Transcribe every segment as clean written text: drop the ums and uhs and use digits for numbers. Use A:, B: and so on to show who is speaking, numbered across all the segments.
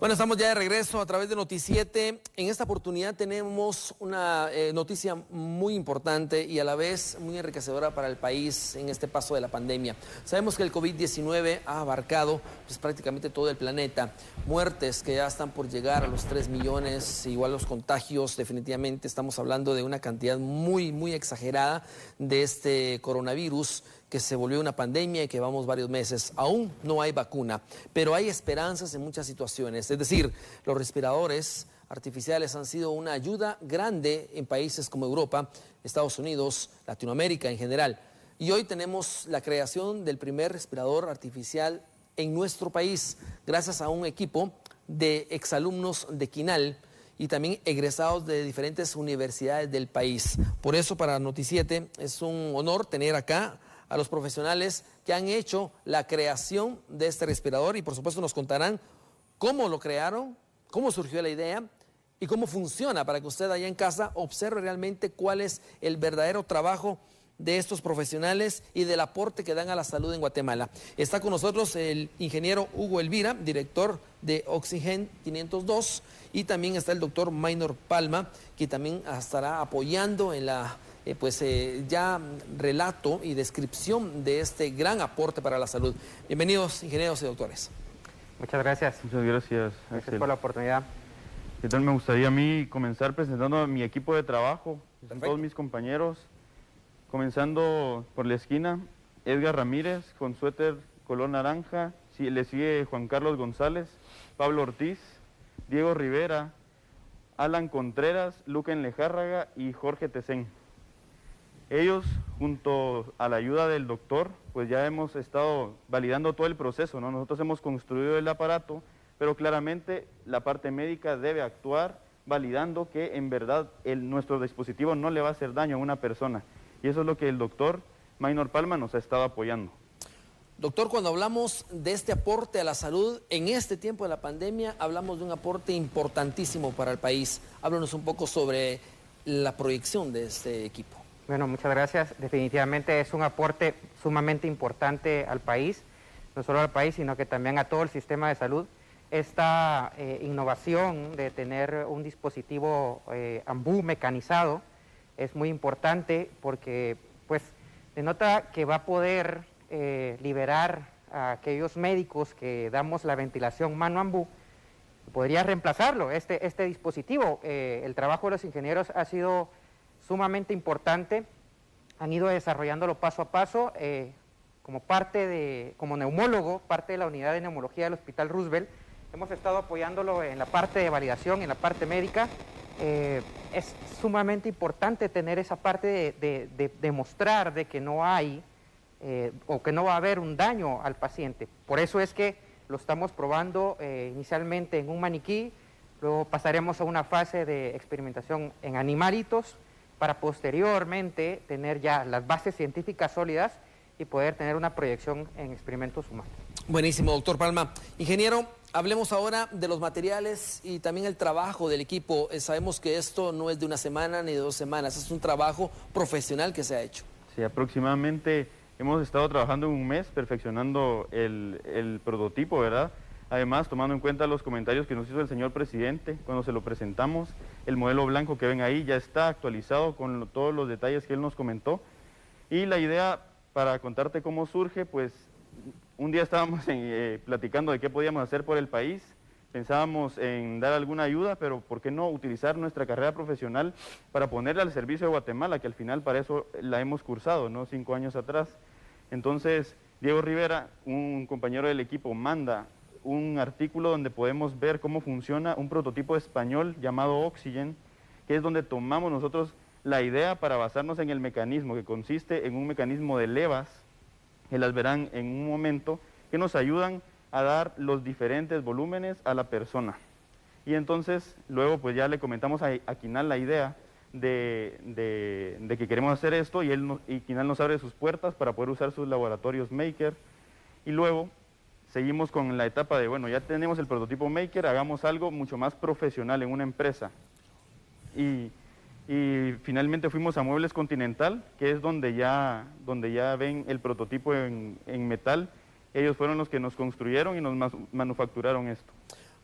A: Bueno, estamos ya de regreso a través de Noti7. En esta oportunidad tenemos una noticia muy importante y a la vez muy enriquecedora para el país en este paso de la pandemia. Sabemos que el COVID-19 ha abarcado pues, prácticamente todo el planeta. Muertes que ya están por llegar a los 3 millones, igual los contagios, definitivamente estamos hablando de una cantidad muy exagerada de este coronavirus que se volvió una pandemia y que vamos varios meses. Aún no hay vacuna, pero hay esperanzas en muchas situaciones. Es decir, los respiradores artificiales han sido una ayuda grande en países como Europa, Estados Unidos, Latinoamérica en general. Y hoy tenemos la creación del primer respirador artificial en nuestro país, gracias a un equipo de exalumnos de Quinal y también egresados de diferentes universidades del país. Por eso para Noti7 es un honor tener acá a los profesionales que han hecho la creación de este respirador y por supuesto nos contarán cómo lo crearon, cómo surgió la idea y cómo funciona para que usted allá en casa observe realmente cuál es el verdadero trabajo de estos profesionales y del aporte que dan a la salud en Guatemala. Está con nosotros el ingeniero Hugo Elvira, director de Oxygen 502, y también está el doctor Maynor Palma, que también estará apoyando en la ya relato y descripción de este gran aporte para la salud. Bienvenidos, ingenieros y doctores.
B: Muchas gracias.
C: Muchas gracias, Axel.
B: Gracias por la oportunidad.
C: ¿Qué tal? Me gustaría a mí comenzar presentando a mi equipo de trabajo,
A: Perfecto.
C: todos mis compañeros, comenzando por la esquina, Edgar Ramírez con suéter color naranja, le sigue Juan Carlos González, Pablo Ortiz, Diego Rivera, Alan Contreras, Luquen Lejárraga y Jorge Tecén. Ellos, junto a la ayuda del doctor, pues ya hemos estado validando todo el proceso, ¿no? Nosotros hemos construido el aparato, pero claramente la parte médica debe actuar validando que en verdad nuestro dispositivo no le va a hacer daño a una persona. Y eso es lo que el doctor Maynor Palma nos ha estado apoyando.
A: Doctor, cuando hablamos de este aporte a la salud, en este tiempo de la pandemia, hablamos de un aporte importantísimo para el país. Háblanos un poco sobre la proyección de este equipo.
B: Bueno, muchas gracias. Definitivamente es un aporte sumamente importante al país, no solo al país, sino que también a todo el sistema de salud. Esta innovación de tener un dispositivo AMBU mecanizado es muy importante porque pues denota que va a poder liberar a aquellos médicos que damos la ventilación mano AMBU, podría reemplazarlo, este dispositivo. El trabajo de los ingenieros ha sido sumamente importante, han ido desarrollándolo paso a paso, como neumólogo, parte de la unidad de neumología del Hospital Roosevelt, hemos estado apoyándolo en la parte de validación, en la parte médica. Es sumamente importante tener esa parte de demostrar de que no hay o que no va a haber un daño al paciente. Por eso es que lo estamos probando inicialmente en un maniquí, luego pasaremos a una fase de experimentación en animalitos para posteriormente tener ya las bases científicas sólidas y poder tener una proyección en experimentos humanos.
A: Buenísimo, doctor Palma. Ingeniero, hablemos ahora de los materiales y también el trabajo del equipo. Sabemos que esto no es de una semana ni de 2 semanas, es un trabajo profesional que se ha hecho.
C: Sí, aproximadamente hemos estado trabajando en un mes perfeccionando el prototipo, ¿verdad? Además, tomando en cuenta los comentarios que nos hizo el señor presidente cuando se lo presentamos, el modelo blanco que ven ahí ya está actualizado con todos los detalles que él nos comentó. Y la idea, para contarte cómo surge, pues un día estábamos platicando de qué podíamos hacer por el país, pensábamos en dar alguna ayuda, pero ¿por qué no utilizar nuestra carrera profesional para ponerla al servicio de Guatemala, que al final para eso la hemos cursado, ¿no? 5 años atrás. Entonces, Diego Rivera, un compañero del equipo, manda un artículo donde podemos ver cómo funciona un prototipo español llamado Oxygen, que es donde tomamos nosotros la idea para basarnos en el mecanismo, que consiste en un mecanismo de levas, que las verán en un momento, que nos ayudan a dar los diferentes volúmenes a la persona. Y entonces, luego pues ya le comentamos a Quinal la idea de que queremos hacer esto, y Quinal nos abre sus puertas para poder usar sus laboratorios Maker, y luego seguimos con la etapa de, bueno, ya tenemos el prototipo Maker, hagamos algo mucho más profesional en una empresa. Y finalmente fuimos a Muebles Continental, que es donde ya ven el prototipo en metal. Ellos fueron los que nos construyeron y nos manufacturaron esto.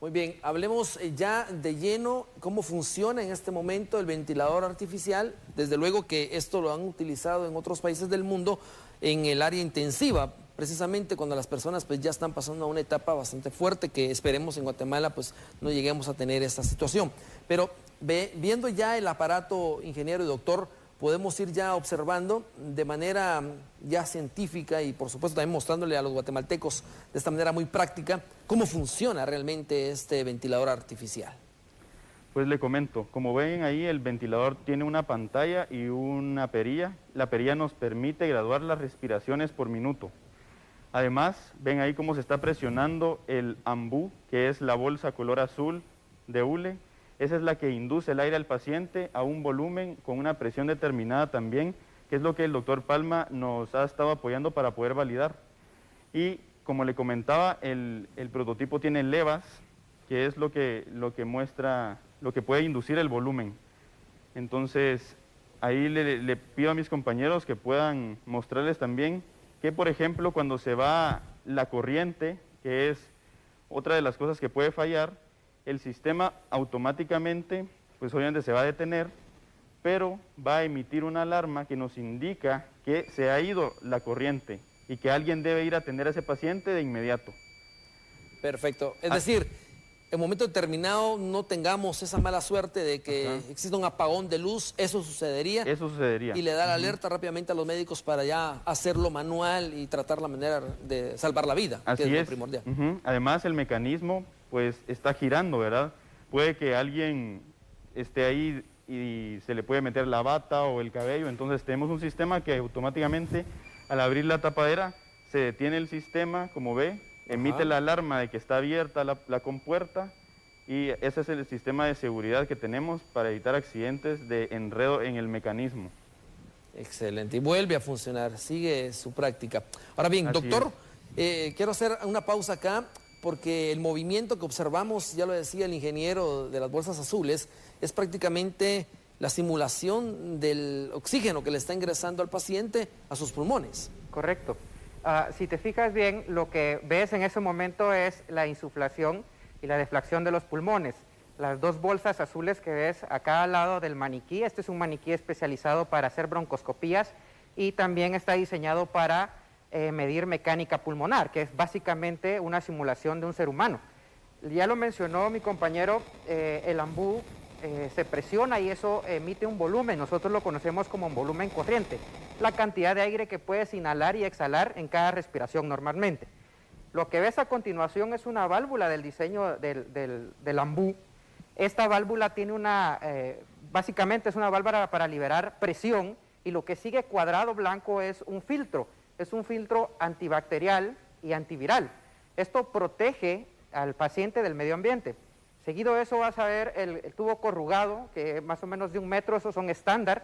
A: Muy bien, hablemos ya de lleno cómo funciona en este momento el ventilador artificial. Desde luego que esto lo han utilizado en otros países del mundo en el área intensiva, precisamente cuando las personas pues ya están pasando a una etapa bastante fuerte, que esperemos en Guatemala pues no lleguemos a tener esta situación. Pero viendo ya el aparato, ingeniero y doctor, podemos ir ya observando de manera ya científica y por supuesto también mostrándole a los guatemaltecos de esta manera muy práctica cómo funciona realmente este ventilador artificial.
C: Pues le comento, como ven ahí el ventilador tiene una pantalla y una perilla. La perilla nos permite graduar las respiraciones por minuto. Además, ven ahí cómo se está presionando el ambú, que es la bolsa color azul de hule. Esa es la que induce el aire al paciente a un volumen con una presión determinada también, que es lo que el doctor Palma nos ha estado apoyando para poder validar. Y como le comentaba, el prototipo tiene levas, que es lo que muestra, lo que puede inducir el volumen. Entonces, ahí le pido a mis compañeros que puedan mostrarles también que, por ejemplo, cuando se va la corriente, que es otra de las cosas que puede fallar, el sistema automáticamente, pues obviamente se va a detener, pero va a emitir una alarma que nos indica que se ha ido la corriente y que alguien debe ir a atender a ese paciente de inmediato.
A: Perfecto. Es decir, en un momento determinado no tengamos esa mala suerte de que exista un apagón de luz, eso sucedería.
C: Eso sucedería.
A: Y le da la alerta rápidamente a los médicos para ya hacerlo manual y tratar la manera de salvar la vida,
C: Así
A: que es lo primordial.
C: Además, el mecanismo pues está girando, ¿verdad? Puede que alguien esté ahí y se le puede meter la bata o el cabello, entonces tenemos un sistema que automáticamente al abrir la tapadera se detiene el sistema, como ve, emite la alarma de que está abierta la compuerta y ese es el sistema de seguridad que tenemos para evitar accidentes de enredo en el mecanismo.
A: Excelente, y vuelve a funcionar, sigue su práctica. Ahora bien, doctor, quiero hacer una pausa acá, porque el movimiento que observamos, ya lo decía el ingeniero de las bolsas azules, es prácticamente la simulación del oxígeno que le está ingresando al paciente a sus pulmones.
B: Correcto. Si te fijas bien, lo que ves en ese momento es la insuflación y la deflación de los pulmones. Las dos bolsas azules que ves acá al lado del maniquí, este es un maniquí especializado para hacer broncoscopías y también está diseñado para medir mecánica pulmonar, que es básicamente una simulación de un ser humano. Ya lo mencionó mi compañero, el ambú se presiona y eso emite un volumen, nosotros lo conocemos como un volumen corriente, la cantidad de aire que puedes inhalar y exhalar en cada respiración normalmente. Lo que ves a continuación es una válvula del diseño del ambú. Esta válvula tiene básicamente es una válvula para liberar presión y lo que sigue cuadrado blanco es un filtro antibacterial y antiviral. Esto protege al paciente del medio ambiente. Seguido de eso vas a ver el tubo corrugado, que más o menos de 1 metro, esos son estándar,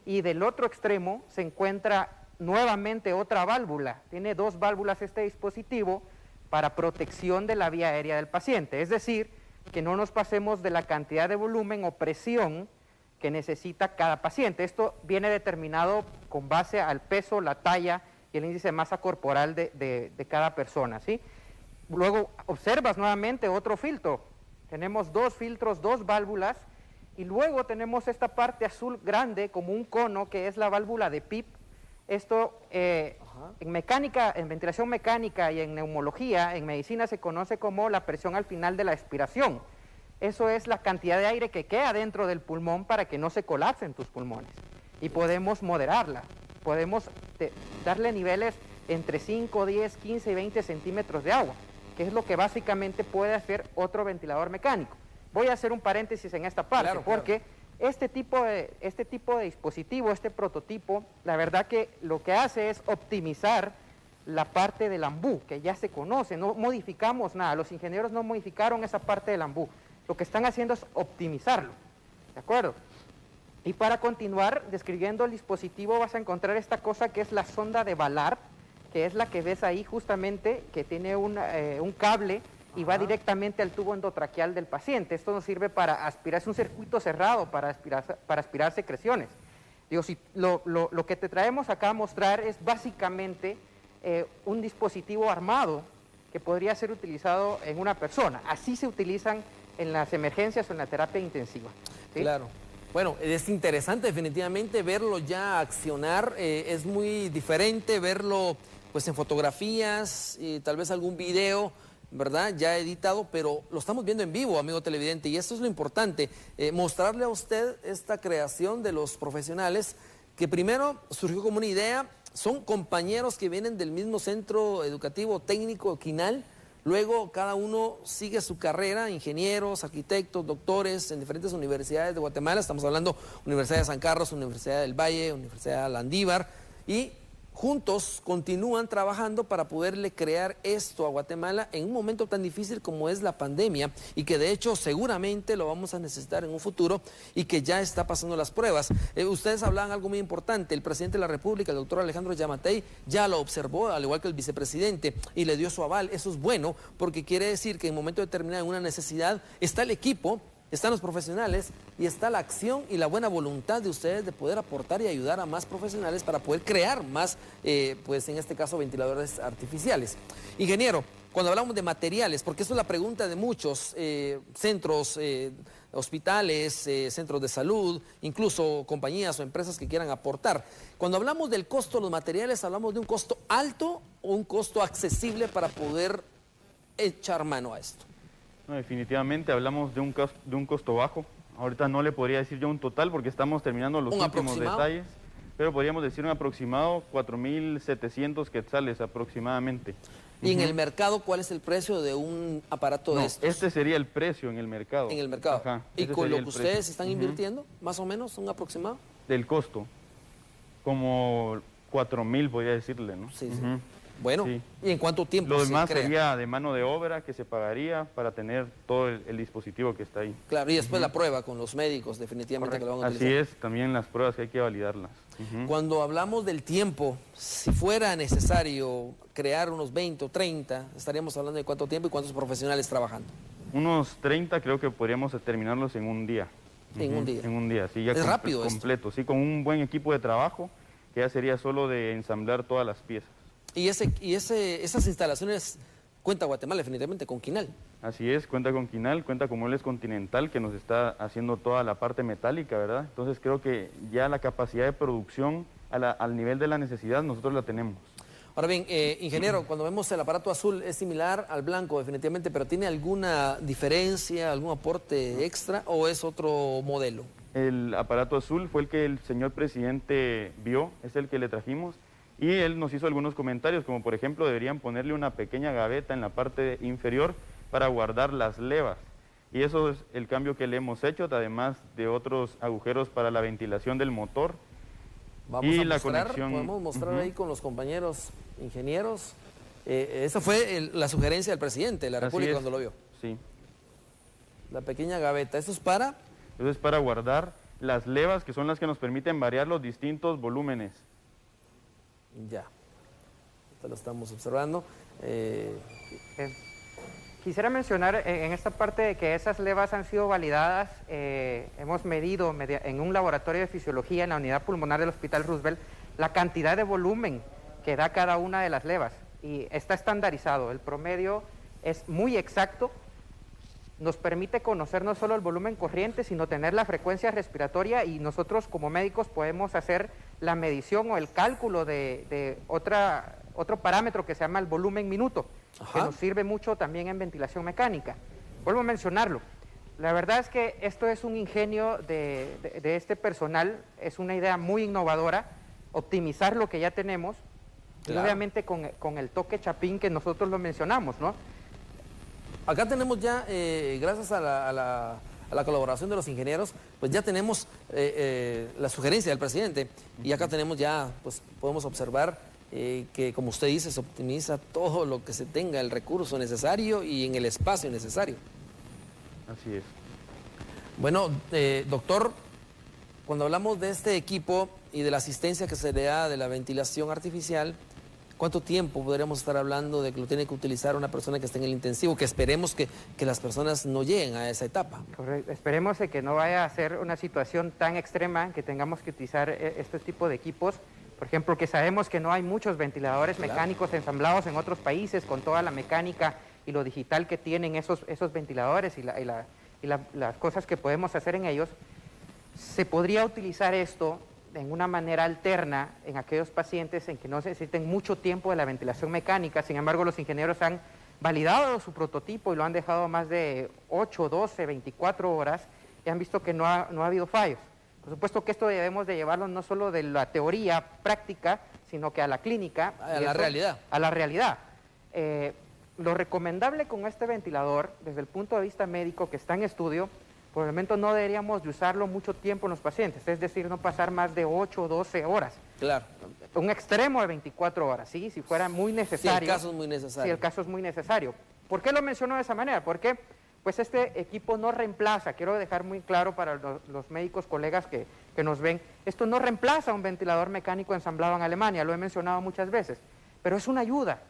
B: y del otro extremo se encuentra nuevamente otra válvula. Tiene 2 válvulas este dispositivo para protección de la vía aérea del paciente, es decir, que no nos pasemos de la cantidad de volumen o presión que necesita cada paciente. Esto viene determinado con base al peso, la talla y el índice de masa corporal de cada persona, ¿sí? Luego observas nuevamente otro filtro. Tenemos 2 filtros, 2 válvulas, y luego tenemos esta parte azul grande como un cono que es la válvula de PIP. Esto en mecánica, en ventilación mecánica y en neumología, en medicina se conoce como la presión al final de la expiración. Eso es la cantidad de aire que queda dentro del pulmón para que no se colapsen tus pulmones. Y podemos moderarla, podemos darle niveles entre 5, 10, 15 y 20 centímetros de agua, que es lo que básicamente puede hacer otro ventilador mecánico. Voy a hacer un paréntesis en esta parte, porque este tipo de dispositivo, este prototipo, la verdad que lo que hace es optimizar la parte del ambú, que ya se conoce, no modificamos nada, los ingenieros no modificaron esa parte del ambú, lo que están haciendo es optimizarlo, ¿de acuerdo? Y para continuar describiendo el dispositivo vas a encontrar esta cosa que es la sonda de Ballard, que es la que ves ahí justamente, que tiene un cable y va directamente al tubo endotraqueal del paciente. Esto nos sirve para aspirar, es un circuito cerrado para aspirar secreciones. Digo, lo que te traemos acá a mostrar es básicamente un dispositivo armado que podría ser utilizado en una persona. Así se utilizan en las emergencias o en la terapia intensiva. ¿Sí?
A: Claro. Bueno, es interesante definitivamente verlo ya accionar, es muy diferente verlo pues en fotografías y tal vez algún video, ¿verdad? Ya editado, pero lo estamos viendo en vivo, amigo televidente, y esto es lo importante, mostrarle a usted esta creación de los profesionales que primero surgió como una idea, son compañeros que vienen del mismo centro educativo técnico Quinal. Luego cada uno sigue su carrera, ingenieros, arquitectos, doctores en diferentes universidades de Guatemala. Estamos hablando Universidad de San Carlos, Universidad del Valle, Universidad Landívar. Y juntos continúan trabajando para poderle crear esto a Guatemala en un momento tan difícil como es la pandemia y que de hecho seguramente lo vamos a necesitar en un futuro y que ya está pasando las pruebas. Ustedes hablaban algo muy importante, el presidente de la República, el doctor Alejandro Yamatei, ya lo observó, al igual que el vicepresidente, y le dio su aval. Eso es bueno porque quiere decir que en un momento determinado, en una necesidad, está el equipo, están los profesionales y está la acción y la buena voluntad de ustedes de poder aportar y ayudar a más profesionales para poder crear más, pues en este caso, ventiladores artificiales. Ingeniero, cuando hablamos de materiales, porque eso es la pregunta de muchos centros, hospitales, centros de salud, incluso compañías o empresas que quieran aportar. Cuando hablamos del costo de los materiales, ¿hablamos de un costo alto o un costo accesible para poder echar mano a esto?
C: No, definitivamente hablamos de un costo bajo. Ahorita no le podría decir yo un total porque estamos terminando los últimos detalles, pero podríamos decir un aproximado 4.700 quetzales aproximadamente.
A: ¿Y en el mercado cuál es el precio de un aparato de estos?
C: Este sería el precio en el mercado.
A: En el mercado.
C: Ajá,
A: ¿Y con lo que ustedes están invirtiendo, más o menos, un aproximado?
C: Del costo, como 4.000 podría decirle, ¿no?
A: Sí, sí. Bueno, sí. ¿Y en cuánto tiempo
C: lo demás sería de mano de obra que se pagaría para tener todo el dispositivo que está ahí?
A: Claro, y después la prueba con los médicos, definitivamente. Que lo van a utilizar.
C: Así es, también las pruebas que hay que validarlas.
A: Cuando hablamos del tiempo, si fuera necesario crear unos 20 o 30, estaríamos hablando de cuánto tiempo y cuántos profesionales trabajando.
C: Unos 30 creo que podríamos terminarlos en un día.
A: ¿En un día?
C: En un día, sí, ya
A: es rápido
C: completo, sí, con un buen equipo de trabajo, que ya sería solo de ensamblar todas las piezas.
A: Y esas instalaciones cuenta Guatemala definitivamente con Quinal.
C: Así es, cuenta con Quinal, cuenta con Muebles Continental que nos está haciendo toda la parte metálica, ¿verdad? Entonces creo que ya la capacidad de producción al nivel de la necesidad nosotros la tenemos.
A: Ahora bien, ingeniero, cuando vemos el aparato azul es similar al blanco definitivamente, pero ¿tiene alguna diferencia, algún aporte extra o es otro modelo?
C: El aparato azul fue el que el señor presidente vio, es el que le trajimos. Y él nos hizo algunos comentarios, como por ejemplo deberían ponerle una pequeña gaveta en la parte inferior para guardar las levas. Y eso es el cambio que le hemos hecho, además de otros agujeros para la ventilación del motor.
A: Vamos a la conexión. Podemos mostrar ahí con los compañeros ingenieros. Esa fue la sugerencia del presidente de la República cuando lo vio.
C: Sí.
A: La pequeña gaveta, ¿eso es para?
C: Eso es para guardar las levas, que son las que nos permiten variar los distintos volúmenes.
A: Ya, esto lo estamos observando.
B: Quisiera mencionar en esta parte de que esas levas han sido validadas, hemos medido en un laboratorio de fisiología en la unidad pulmonar del Hospital Roosevelt la cantidad de volumen que da cada una de las levas y está estandarizado, el promedio es muy exacto, nos permite conocer no solo el volumen corriente, sino tener la frecuencia respiratoria y nosotros como médicos podemos hacer la medición o el cálculo de otro parámetro que se llama el volumen minuto, que nos sirve mucho también en ventilación mecánica. Vuelvo a mencionarlo. La verdad es que esto es un ingenio de este personal, es una idea muy innovadora, optimizar lo que ya tenemos, claro. Y obviamente con el toque chapín que nosotros lo mencionamos, ¿no?
A: Acá tenemos ya, gracias a la colaboración de los ingenieros, pues ya tenemos la sugerencia del presidente y acá tenemos ya, pues podemos observar que como usted dice, se optimiza todo lo que se tenga, el recurso necesario y en el espacio necesario.
C: Así es.
A: Bueno, doctor, cuando hablamos de este equipo y de la asistencia que se le da de la ventilación artificial, ¿cuánto tiempo podríamos estar hablando de que lo tiene que utilizar una persona que esté en el intensivo? Que esperemos que las personas no lleguen a esa etapa.
B: Correcto. Esperemos que no vaya a ser una situación tan extrema que tengamos que utilizar este tipo de equipos. Por ejemplo, que sabemos que no hay muchos ventiladores mecánicos ensamblados en otros países con toda la mecánica y lo digital que tienen esos ventiladores y las cosas que podemos hacer en ellos. Se podría utilizar esto en una manera alterna en aquellos pacientes en que no necesiten mucho tiempo de la ventilación mecánica. Sin embargo, los ingenieros han validado su prototipo y lo han dejado más de 8, 12, 24 horas y han visto que no ha habido fallos. Por supuesto que esto debemos de llevarlo no solo de la teoría práctica, sino que a la clínica.
A: A la realidad.
B: A la realidad. Lo recomendable con este ventilador, desde el punto de vista médico que está en estudio, por el momento no deberíamos de usarlo mucho tiempo en los pacientes, es decir, no pasar más de 8 o 12 horas.
A: Claro.
B: Un extremo de 24 horas, ¿sí? Si fuera muy necesario.
A: Si el caso es muy necesario.
B: Si el caso es muy necesario. ¿Por qué lo menciono de esa manera? Porque pues este equipo no reemplaza, quiero dejar muy claro para los médicos colegas que nos ven, esto no reemplaza un ventilador mecánico ensamblado en Alemania, lo he mencionado muchas veces, pero es una ayuda,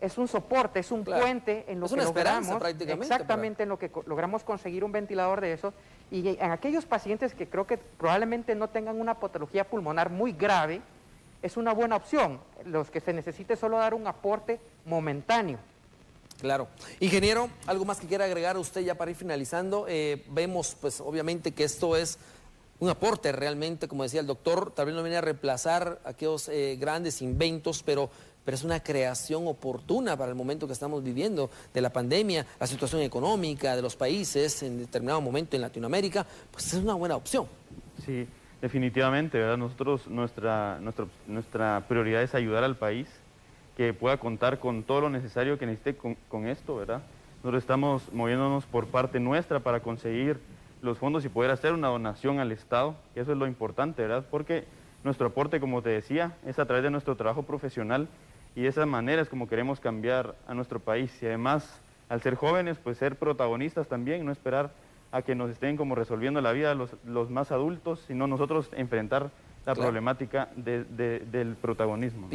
B: es un soporte, es un puente en lo que logramos, exactamente en lo que logramos conseguir un ventilador de eso, y en aquellos pacientes que creo que probablemente no tengan una patología pulmonar muy grave, es una buena opción, los que se necesite solo dar un aporte momentáneo.
A: Claro. Ingeniero, ¿algo más que quiera agregar usted ya para ir finalizando? Vemos, pues, obviamente que esto es un aporte realmente, como decía el doctor, tal vez no viene a reemplazar aquellos grandes inventos, pero es una creación oportuna para el momento que estamos viviendo de la pandemia, la situación económica de los países en determinado momento en Latinoamérica, pues es una buena opción.
C: Sí, definitivamente, ¿verdad? Nosotros, nuestra prioridad es ayudar al país, que pueda contar con todo lo necesario que necesite con esto, ¿verdad? Nosotros estamos moviéndonos por parte nuestra para conseguir los fondos y poder hacer una donación al Estado, que eso es lo importante, ¿verdad? Porque nuestro aporte, como te decía, es a través de nuestro trabajo profesional y de esa manera es como queremos cambiar a nuestro país. Y además, al ser jóvenes, pues ser protagonistas también, no esperar a que nos estén como resolviendo la vida los más adultos, sino nosotros enfrentar la problemática del protagonismo.